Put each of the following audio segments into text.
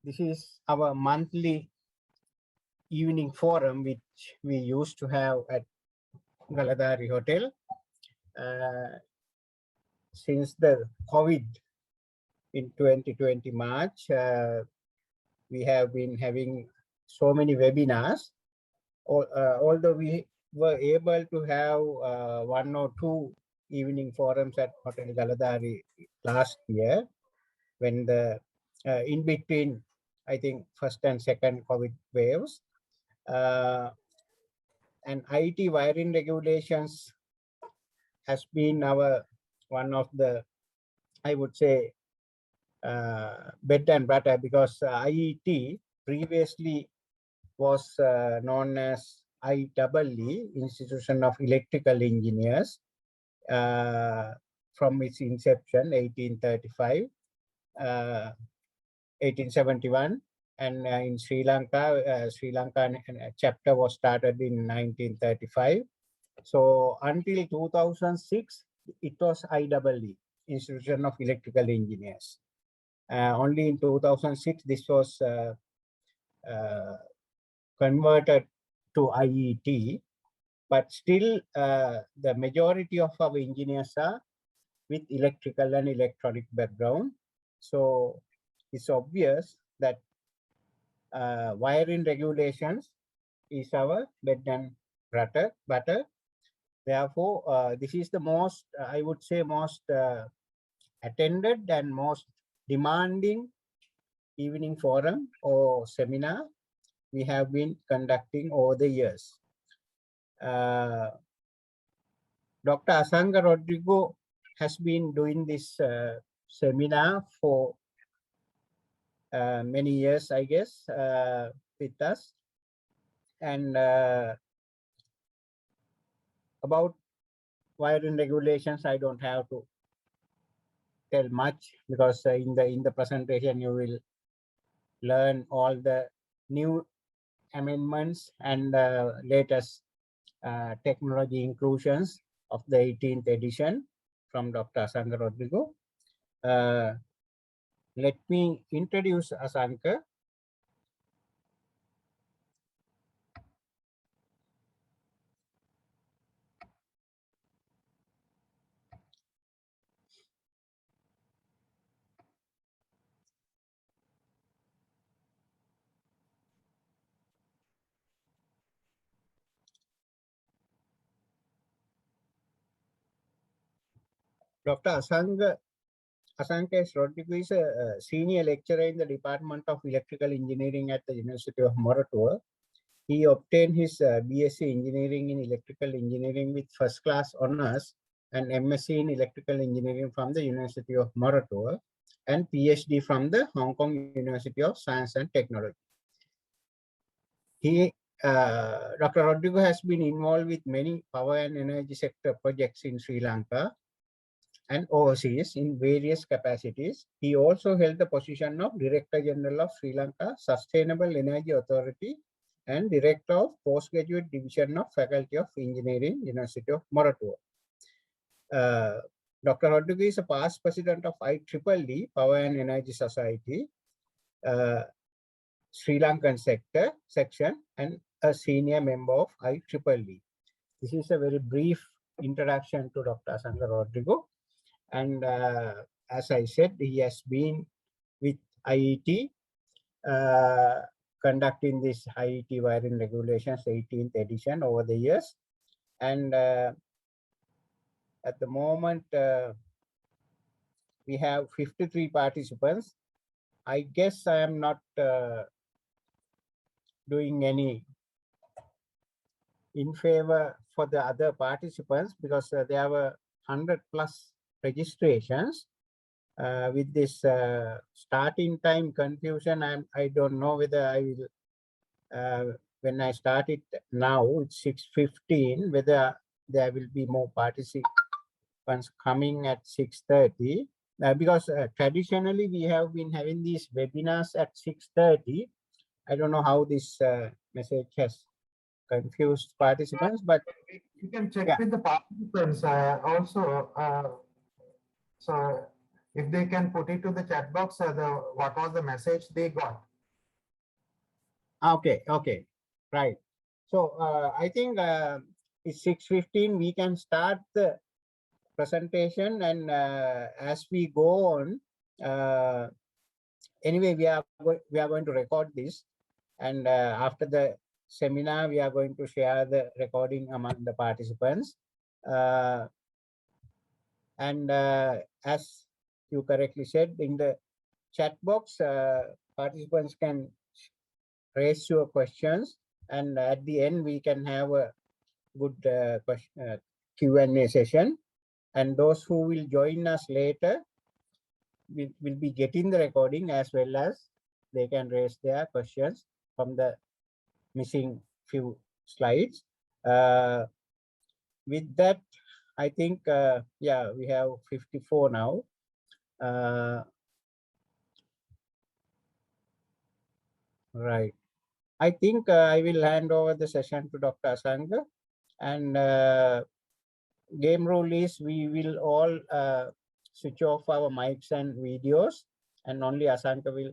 This is our monthly evening forum, which we used to have at Galadari Hotel. Since the COVID in 2020 March, we have been having so many webinars. Although we were able to have 1 or 2 evening forums at Hotel Galadari last year, when the in between, I think, first and second COVID waves, and IET wiring regulations has been our one of the, I would say, bread and butter, because IET previously was known as IEEE, Institution of Electrical Engineers, from its inception, 1835, 1871, and in Sri Lanka, Sri Lankan chapter was started in 1935. So until 2006, it was IEEE, Institution of Electrical Engineers. Only in 2006, this was converted to IET, but still the majority of our engineers are with electrical and electronic background. So it's obvious that wiring regulations is our bread and butter. Therefore, this is the most, I would say, most attended and most demanding evening forum or seminar we have been conducting over the years. Dr. Asanga Rodrigo has been doing this seminar for many years, I guess, with us. And about wiring regulations, I don't have to tell much, because in the presentation you will learn all the new amendments and latest technology inclusions of the 18th edition from Dr. Asanga Rodrigo. Let me introduce Asanga. Dr. Asanga Rodrigo is a senior lecturer in the Department of Electrical Engineering at the University of Moratuwa. He obtained his BSc Engineering in Electrical Engineering with first class honors and MSc in Electrical Engineering from the University of Moratuwa and PhD from the Hong Kong University of Science and Technology. Dr. Rodrigo has been involved with many power and energy sector projects in Sri Lanka and overseas in various capacities. He also held the position of Director General of Sri Lanka Sustainable Energy Authority and Director of Postgraduate Division of Faculty of Engineering, University of Moratuwa. Dr. Rodrigo is a past president of IEEE, Power and Energy Society, Sri Lankan section, and a senior member of IEEE. This is a very brief introduction to Dr. Asanga Rodrigo. And as I said, he has been with IET, conducting this IET Wiring Regulations 18th edition over the years. And at the moment, we have 53 participants. I guess I am not doing any in favor for the other participants, because there were 100+ registrations. With this starting time confusion, I don't know whether I will, when I start it now, it's 6:15, whether there will be more participants coming at 6:30. Because traditionally we have been having these webinars at 6:30. I don't know how this message has confused participants, but you can check with the participants also. So if they can put it to the chat box, what was the message they got? Okay, okay, right. So I think it's 6:15. We can start the presentation, and as we go on, anyway, we are going to record this, and after the seminar, we are going to share the recording among the participants. And as you correctly said, in the chat box, participants can raise your questions, and at the end we can have a good Q&A session. And those who will join us later will be getting the recording, as well as they can raise their questions from the missing few slides. With that, I think, yeah, we have 54 now. Right. I think I will hand over the session to Dr. Asanka. And game rule is we will all switch off our mics and videos, and only Asanka will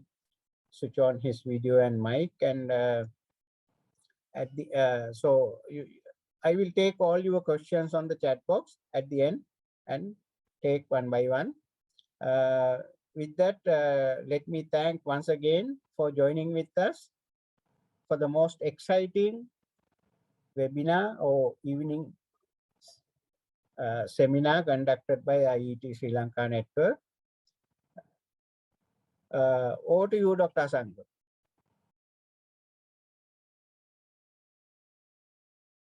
switch on his video and mic. And at the I will take all your questions on the chat box at the end and take one by one. With that, let me thank once again for joining with us for the most exciting webinar or evening seminar conducted by IET Sri Lanka Network. Over to you, Dr. Asanka.